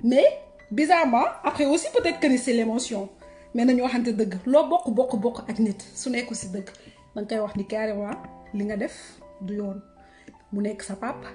mais bizarrement après aussi peut-être que c'est l'émotion mais nañu waxante dëgg loo bokk ak nit su nekku si dëgg danga koy wax ni carrément li nga def du yoon mu nekk sa papa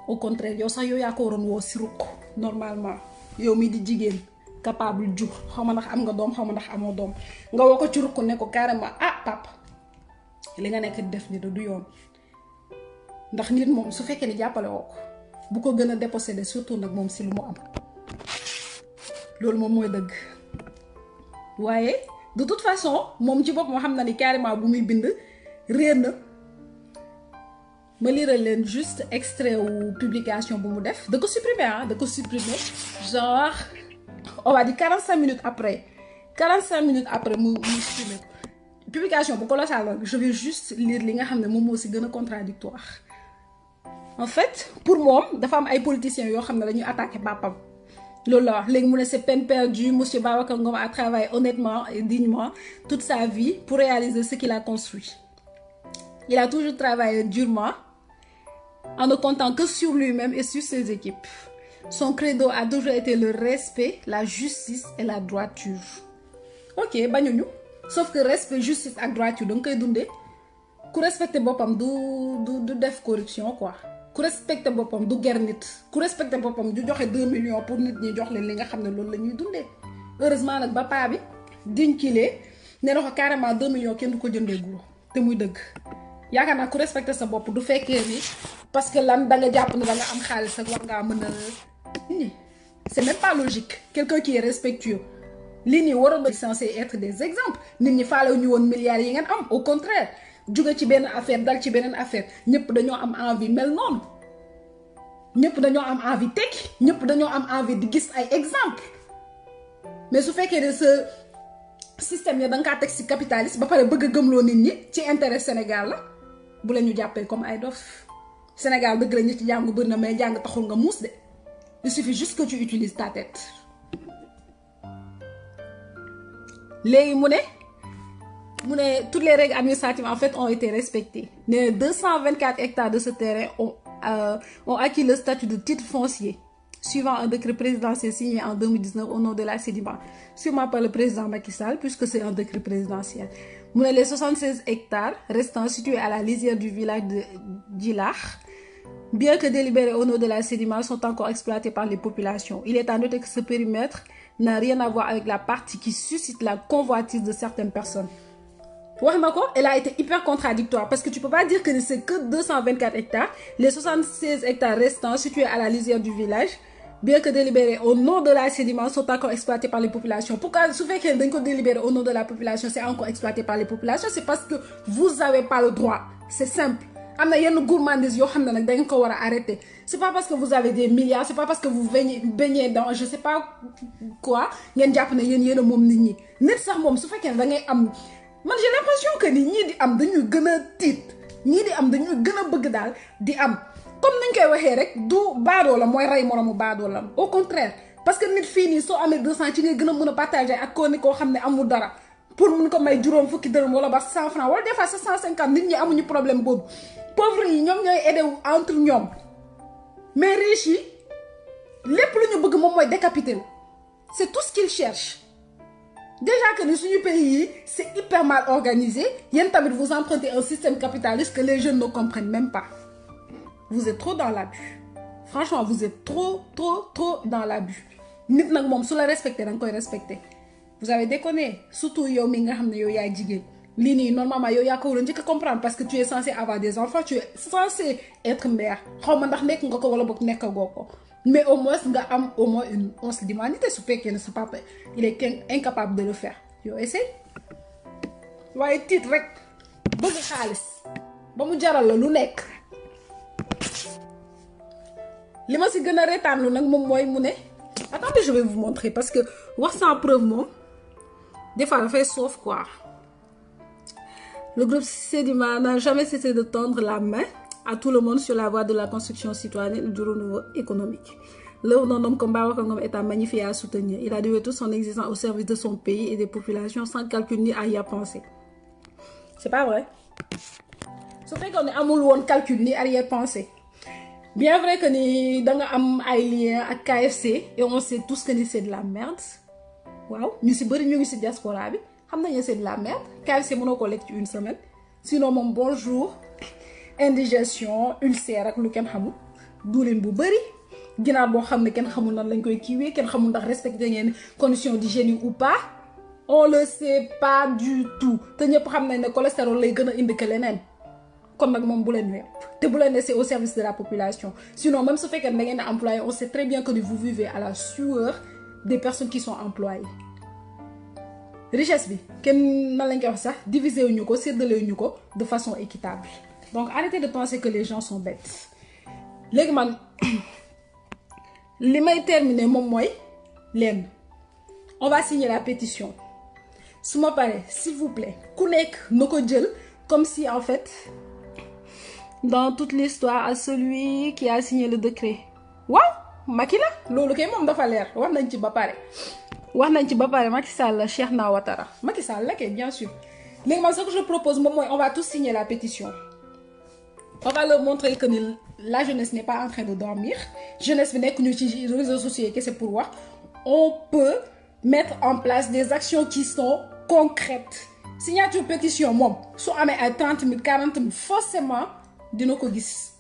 au contraire yow sax yow yaa ko waroon woo si ruq normalement yow mi di jigéen capable jur xaw ma ndax am nga doom xaw ma ndax amoo doom nga woo ko ci ruq ne ko carrément ah papa li nga nekk di def ni du yoon ndax nit moom su fekkee ni jàppale woo ko bu ko gën a déposséder surtout nag moom si lu mu am loolu moom mooy dëgg waaye de toute façon moom ci bopp moo xam na ni carrément bu muy bind réer na ma lire leen juste extrait ou publication bu mu def da ko supprimer da ko supprimer genre on va dire 45 minutes après mu supprimer publication bu colossal la je vais juste lire li nga xam ne moom moo si gën a contradictoire en fait pour moom dafa am ay politiciens yoo xam ne dañuy attaquer papam loolu la wax léegi mu ne c'est peine perdue monsieur Babacar Ngom a travaillé honnêtement et dignement toute sa vie pour réaliser ce qu'il a construit. Il a toujours travaillé durement en ne comptant que sur lui-même et sur ses équipes. Son credo a toujours été le respect, la justice et la droiture. Ok bañuñu sauf que respect justice ak droiture da nga koy dundee ku respecté boppam du def corruption quoi. ku respecté boppam du ger nit ku respecté boppam du joxe 2 millions pour nit ñi jox leen li nga xam ne loolu la ñuy dundee heureusement nag ba paa bi dinkilee ne na ko carrément 2 millions kenn du ko jëndee guro te muy dëgg yaakaar naa ku respecté sa bopp du fekkee ni parce que lan da nga jàpp ne da nga am xaalis ak war ngaa mën a c'est même pas logique quelqu'un qui est respectueux lii nii waroon na censé être des exemples nit ñi faale ñu woon milliards yi ngeen am au contraire jóge ci benn affaire dal ci beneen affaire ñëpp dañoo am envie mel noonu ñëpp dañoo am envie tekki ñëpp dañoo am envie di gis ay exemple mais su fekkee ne sa système ya da nga kaa teg si capitaliste ba pare bëgg a gëmloo nit ñi ci intérêt Sénégal la bu la ñu jàppee comme ay dof Sénégal dëgg la ñi ci jàng bëri na mais jàng taxul nga muus de il suffit juste que tu utilises ta tête léegi mu ne toutes les règles administratives en fait ont été respectées. 224 hectares de ce terrain ont acquis le statut de titre foncier suivant un décret présidentiel signé en 2019 au nom de la Sedima, sûrement par le président Macky Sall puisque c'est un décret présidentiel. Les 76 hectares restants situés à la lisière du village de Djilah, bien que délibérés au nom de la Sedima, sont encore exploités par les populations. Il est à noter que ce périmètre n'a rien à voir avec la partie qui suscite la convoitise de certaines personnes. Elle a été hyper contradictoire parce que tu peux pas dire que c'est que 224 hectares, les 76 hectares restants situés à la lisière du village, bien que délibérés au nom de la Sedima, sont encore exploités par les populations. Pourquoi ce fait que délibéré au nom de la population, c'est encore exploité par les populations? C'est parce que vous n'avez pas le droit. C'est simple. C'est pas parce que vous avez des milliards, c'est pas parce que vous baignez dans je sais pas quoi, man j'ai l'impression que ni ñii di am dañuy gën a tiit ñii di am dañuy gën a bëgg daal di am comme nañ koy waxee rek du baadoo la mooy rey moromu baadoo la au contraire parce que nit fii nii soo amee 200 ci ngay gën a mën a partager ak koo ni koo xam ne amul dara pour mun ko may juróom fukki dërëm wala ba 100 francs wala des fois 150 nit ñi amuñu problème boobu pauvres yi ñoom ñooy aider entre ñoom mais riches yi lépp lu ñu bëgg moom mooy décapiter c'est tout ce qu'ils cherchent. Déjà que dans pays, c'est hyper mal organisé. Vous empruntez un système capitaliste que les jeunes ne comprennent même pas. Vous êtes trop dans l'abus. Franchement, vous êtes trop dans l'abus. Nit nak mom su la respecter dang koy respecter. Vous avez déconné. Surtout yow mi nga xamné yow yaay jigéen. Li ni normalement yow ya ko wara ñëk comprendre parce que tu es censé avoir des enfants, tu es censé être mère. Xawma ndax nek nga ko wala bok nek goko. Mais au moins nga am au moins une once d'humanité su fekkee ne sa papa il est incapable de le faire yow essaye waaye tiit rek bëgg xaalis ba mu jaral la lu nekk li ma si gën a reetaan lu nag moom mooy mu ne attendez je vais vous montrer parce que wax sans preuve moom des fois dafay soof quoi. Le groupe Sedima n'a jamais cessé de tendre la main à tout le monde sur la voie de la construction citoyenne et du renouveau économique. L'œuvre d'un homme comme Babacar Ngom est à magnifier et à soutenir. Il a dévoué toute son existence au service de son pays et des populations sans calcul ni arrière-pensée. C'est pas vrai. Ce fait qu'on est amoul ou calcul ni arrière-pensée. bien vrai que ni da nga am ay lien ak KFC et on sait tous que ni c'est de la merde waaw ñu si bëri ñu ngi si diaspora bi xam nañu c'est de la merde KFC mënoo ko lekk ci une semaine sinon moom bonjour indigestion ulcère ak lu kenn xamul duulin bu bëri ginaar boo xam ne kenn xamul nan lañ koy kiiwee kenn xamul ndax respecté ngeen conditions d'hygiène ou pas on le sait pas du tout te ñëpp xam nañ ne cholestérol lay gën a indi que leneen kon nag moom bu leen wepp te bu leen laisser au service de la population sinon même su fekkee da ngeen a employé on sait très bien que vous vivez à la sueur des personnes qui sont employées richesse bi kenn nan lañ koy wax sax diviser wuñu ko séddale wuñu ko de façon équitable donc arrêtez de penser que les gens sont bêtes léegi man li may terminer moom mooy leen on va signer la pétition su ma paree s'il vous plaît ku nekk na ko jël comme si en fait dans toute l'histoire à celui qui a signé le décret waaw Macky la loolu kay moom dafa leer wax nañ ci ba pare Macky Sall Cheikh na Ouattara Macky Sall la kay bien sûr léegi man ce que je propose moom mooy on va tous signer la pétition on va leur montrer que la jeunesse n'est pas en train de dormir jeunesse bi nekk ñu ci réseaux sociaux yi kese pour wax on peut mettre en place des actions qui sont concrètes signature pétition moom su amee ay 30 000 40 000 forcément dina ko gis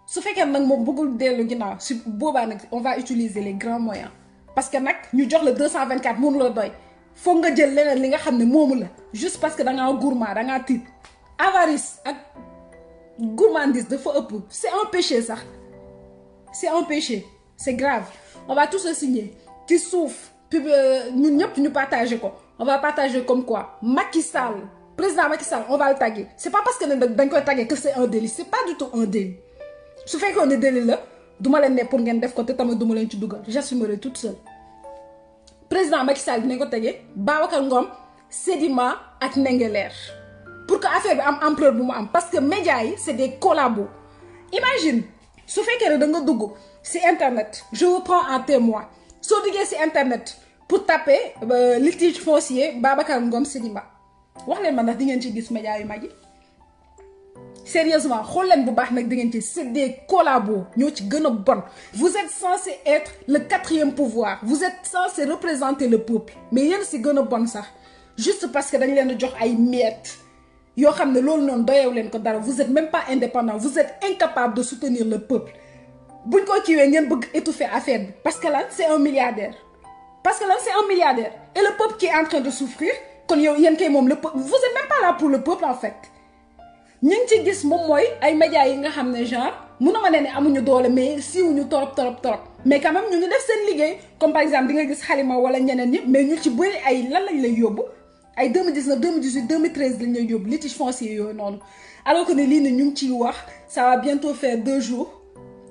su fekkee nag moom bëggul dellu ginnaaw si boobaa nag on va utiliser les grands moyens parce que nag ñu jox la 224 mënu la doy foog nga jël leneen li nga xam ne moomu la juste parce que da ngaa gourmand da ngaa tiit avarice ak gourmandise dafa ëpp c'est un péché sax c'est un péché c'est grave on va tous le signer ci suuf ñun ñëpp ñu partager ko on va partager comme quoi Macky Sall président Macky Sall on va le taguer c'est pas parce que dañ koy taguer que c'est un délit c'est pas du tout un délit su fekkee ne délit la duma leen ne pour ngeen def ko te tamit duma leen ci dugal j'assumerai toute seule président Macky Sall dinañ ko tegee Babacar Ngom Sedima ak Ndingler pour que affaire bi am ampleur bu mu am parce que médias yi c'est des collabos imagine su fekkee ne da nga dugg ci internet je vous prends en témoin soo duggee ci internet pour taper litige foncier Babacar Ngom Sedima wax leen ma ndax di ngeen ci gis médias yu mag yi sérieusement xool leen bu baax nag di ngeen ci c'est des collabos ñoo ci gën a bon vous êtes censé être le 4e pouvoir vous êtes censé représenter le peuple mais yéen si gën a bon sax juste parce que dañ leen di jox ay miettes yoo xam ne loolu noonu doyew leen ko dara vous êtes même pas indépendant vous êtes incapable de soutenir le peuple buñ ko kiiwee ngeen bëgg étouffer affaire bi parce que lan c'est un milliardaire et le peuple qui est en train de souffrir kon yow yéen kay moom le peuple vous êtes même pas là pour le peuple en fait ñu ngi ci gis moom mooy ay médias yi nga xam ne genre mënuma ne amuñu doole mais siiwuñu torop mais quand même ñu ngi def seen liggéey comme par exemple di nga gis Halima wala ñeneen ñi mais ñu ci bëri ay lan lañ lay yóbbu ay 2019 2018 2013 lañ lay yóbbu litige foncier yooyu noonu alors que ne lii ne ñu ngi ciy wax ça va bientôt faire 2 jours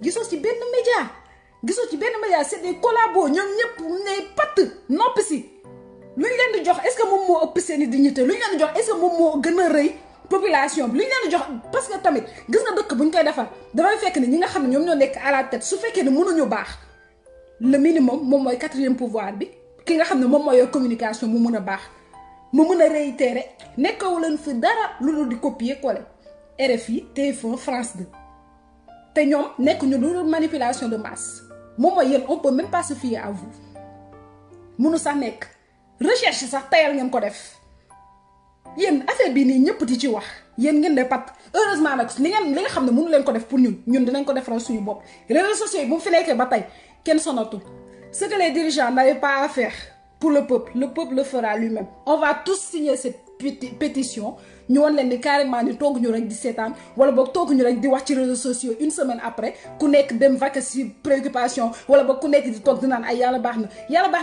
gisoo ci benn média c'est des collabos ñoom ñëpp ne patt noppi si lu ñu leen di jox est-ce que moom moo ëpp seen i dignité lu ñu leen di jox est-ce que moom moo gën a rëy population bi lu ñu leen di jox parce que tamit gis nga dëkk bu ñu koy defar dafay fekk ne ñi nga xam ne ñoom ñoo nekk à la tête su fekkee ne mënuñu baax le minimum moom mooy 4e pouvoir bi ki nga xam ne moom mooy communication mu mën a baax mu mën a réitérer nekkawu leen fi dara lu dul di copier coller RFI TF1 France 2 te ñoom nekk ñu lu dul manipulation de masse moom mooy yéen on peut même pas se fier à vous mënu sax nekk recherche sax tayal ngeen ko def yéen affaire bi nii ñëpp di ci wax yéen ngeen de pat heureusement nag li nga xam ne mënu leen ko def pour ñun dinañ ko defaral suñu bopp réseaux sociaux yi bu mu fi nekkee ba tey kenn sonatul ce que les dirigeants n'avaient pas à faire pour le peuple le fera lui-même on va tous signer cette pétition ñu won leen ni carrément ni toog ñu rek di seetaan wala boog toog ñu rek di wax ci réseaux sociaux une semaine après ku nekk dem vacances ci préoccupation wala boog ku nekk di toog di naan ay yàlla baax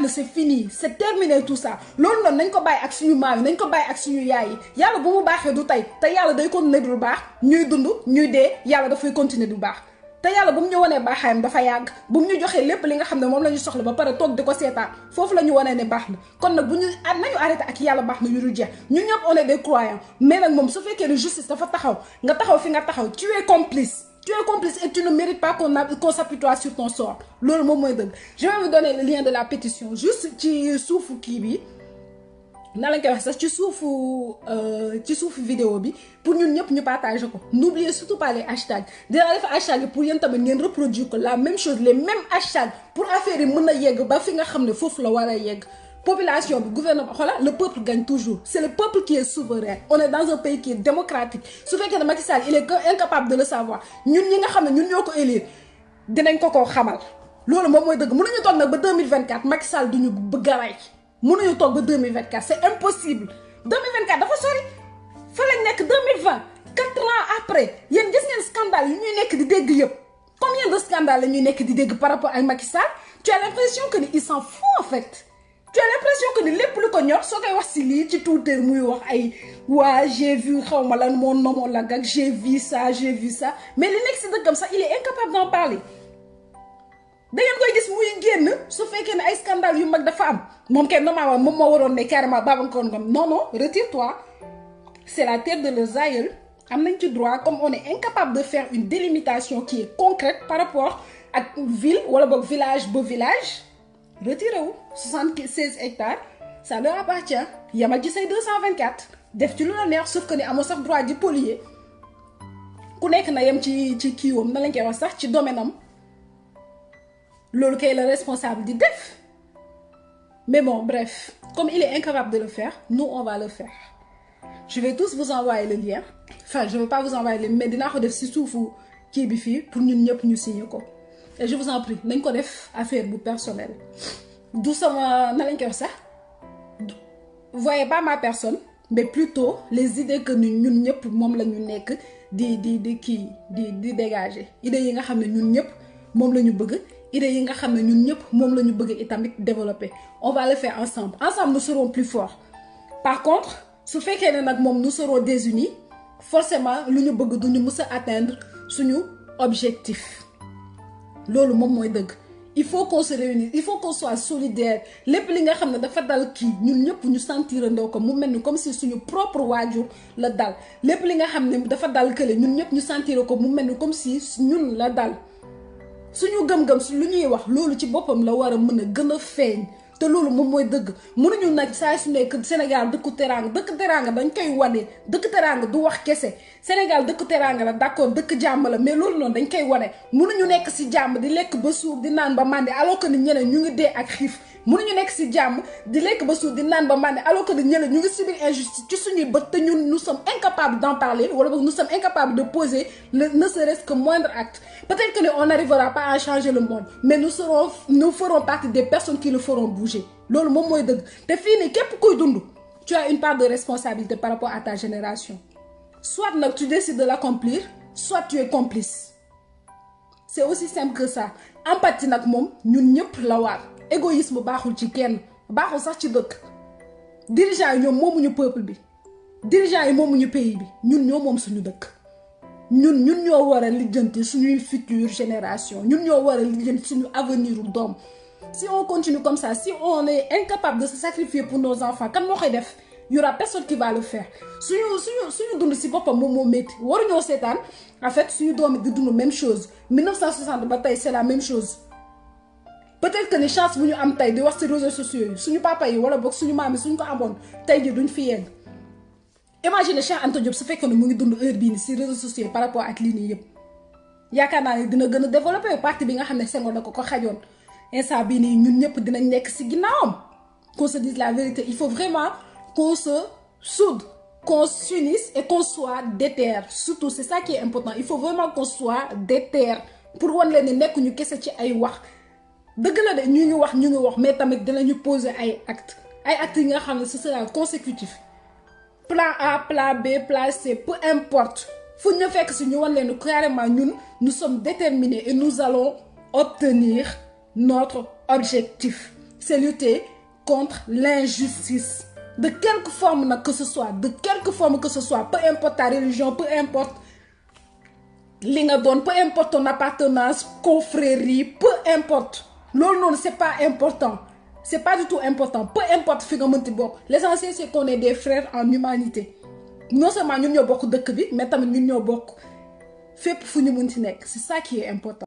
na c'est fini c'est terminé tout ça loolu noonu nañ ko bàyyi ak suñu maam yi nañ ko bàyyi ak suñu yaay yi yàlla bu mu baaxee du tey te yàlla day continuer du baax ñuy dund ñuy dee yàlla dafay continuer du baax te yàlla bu mu ñu wanee baaxaayam dafa yàgg bu mu ñu joxee lépp li nga xam ne moom la ñu soxla ba pare toog di ko seetaan foofu la ñu wanee ne baax na kon nag bu ñu nañu arrêté ak yàlla baax na yu dul jeex ñun ñëpp on est des croyants mais nag moom su fekkee ne justice dafa taxaw nga taxaw fi nga taxaw tu es complice et tu ne mérites pas qu'on s'apitoie sur ton sort loolu moom mooy dëgg je vais vous donner le lien de la pétition juste ci suufu kii bi na lañ koy wax sax ci suufu vidéo bi pour ñun ñëpp ñu partager ko. N'oubliez surtout pas les hashtags dina def hashtag pour yéen tamit ngeen reproduire ko la même chose les mêmes hashtags pour affaire yi mën a yegg ba fi nga xam ne foofu la war a yegg. Population bi gouvernement voilà le peuple gagne toujours c'est le peuple qui est souverain on est dans un pays qui est démocratique su fekkee ne Macky Sall il est incapable de le savoir ñun ñi nga xam ne ñun ñoo ko élire dinañ ko xamal loolu moom mooy dëgg mënuñu toog nag ba 2024 Macky Sall duñu bëgg a rey mënuñu toog ba 2024 c'est impossible 2024 dafa sori fa lañ nekk 2020 4 ans après yéen gis ngeen scandale yu ñuy nekk di dégg yëpp combien de scandales la ñuy nekk di dégg par rapport ak Macky Sall tu as l'impression que ni il s'en fout en fait tu as l'impression que ni lépp lu ko ñor soo koy wax si lii ci Twitter muy wax ay waa j'ai vu xaw ma lan moo nomoo la gag j'ai vu ça mais li nekk si dëggam sax il est incapable d'en parler da ngeen koy gis muy génn su fekkee ne ay scandale yu mag dafa am moom kenn normalement moom moo waroon ne carrément Babacar Ngom non retire-toi c'est la terre de leurs aïeux am nañ ci droit comme on est incapable de faire une délimitation qui est concrète par rapport ak ville wala boog village ba village retirez-vous 76 hectares ça leur appartient yamal ci say 224 def ci lu la neex sauf que ni amoo sax droit di polluer ku nekk na yem ci kiiwam na lañ koy wax sax ci domaine am loolu kay le responsable di def mais bon bref comme il est incapable de le faire nous on va le faire je vais tous vous envoyer le lien enfin je vais pas vous envoyer le lien mais dinaa ko def si suufu kii bi fii pour ñun ñëpp ñu signer ko et je vous en prie nañ ko def affaire bu personnel du sama na lañ koy wax sax voyez pas ma personne mais plutôt les idées que ñun ñëpp moom la ñu nekk di dégager idées yi nga xam ne ñun ñëpp moom la ñu bëgg idées yi nga xam ne ñun ñëpp moom la ñu bëgg itamit développer on va le faire ensemble nous serons plus forts par contre su fekkee ne nag moom nous serons désunis forcément lu ñu bëgg du ñu mës a atteindre suñu objectif loolu moom mooy dëgg il faut qu'on se réunisse il faut qu'on soit solidaire lépp li nga xam ne dafa dal kii ñun ñëpp ñu sentirandoo ko mu mel ni comme si suñu propre waajur la dal lépp li nga xam ne dafa dal kële ñun ñëpp ñu sentir ko mu mel ni comme si ñun la dal suñu gëm-gëm lu ñuy wax loolu ci boppam la war a mën a gën a feeñ te loolu moom mooy dëgg mënuñu nag saa su nekk Sénégal dëkku teraanga dañ koy wane dëkk teraanga du wax kese Sénégal dëkk teraanga la d'accord dëkk jàmm la mais loolu noonu dañ koy wane mënuñu nekk si jàmm di lekk ba suur di naan ba màndi alors que ni ñeneen ñu ngi dee ak xiif mënuñu nekk si jàmm di lekk ba suur di naan ba màndi alors que ni ñeneen ñu ngi subir injustice ci suñuy bët te ñun nous sommes incapables d'en parler wala boog nous sommes incapables de poser ne serait-ce que moindre acte peut-être que on n'arrivera pas à changer le monde mais nous ferons partie des personnes qui le feront bouger loolu moom mooy dëgg te fii nii képp kuy dund tu as une part de responsabilité par rapport à ta génération soit nag tu décides de l'accomplir soit tu es complice c'est aussi simple que ça empathie nag moom ñun ñëpp la war égoïsme baaxul ci kenn baaxul sax ci dëkk dirigeants yi ñoom moomuñu peuple bi dirigeants yi moomuñu pays bi ñun ñoo moom suñu dëkk ñun ñoo war a lijjanti suñuy future génération ñun ñoo war a lijjanti suñu avenir u doom si on continue comme ça si on est incapable de se sacrifier pour nos enfants kan moo koy def y aura personne qui va le faire suñu dund si boppam moom moo métti waruñoo seetaan en fait suñu doom di dund même chose 1960 ba tey c'est la même chose peut-être que ni chance bu ñu am tey di wax ci réseaux sociaux yi suñu papa yi wala boog suñu maam yi suñu ko amoon tey ji duñ fi yegg imagine Cheikh Anta Diop su fekkee ne mu ngi dund heure bii ni ci réseaux sociaux yi par rapport ak lii nii yëpp yaakaar naa ne dina gën a développer parti bi nga xam ne Senghor da ko xajoon instant bii nii ñun ñëpp dinañ nekk ci ginnaawam qu'on se dise la vérité il faut vraiment qu'on se soude qu'on s'unisse et qu'on soit déter surtout c'est ça qui est important il faut vraiment qu'on soit déter pour wan leen ne nekk ñu kese ci ay wax dëgg la de ñu ngi wax mais tamit dinañu poser ay actes yi nga xam ne ce sera consécutif plan A plan B plan C peu importe fu ñu fekk si ñu wan leen carrément ñun nous sommes déterminés et nous allons obtenir notre objectif c'est lutter contre l'injustice de quelque forme nag que ce soit peu importe ta religion peu importe li nga doon peu importe ton appartenance confrérie peu importe loolu noonu c'est pas important c'est pas du tout important peu importe fi nga mënti bokk l'essentiel c'est qu'on est des frères en humanité non seulement ñun ñoo bokk dëkk bi mais tamit ñun ñoo bokk fépp fu ñu mënti nekk c'est ça qui est important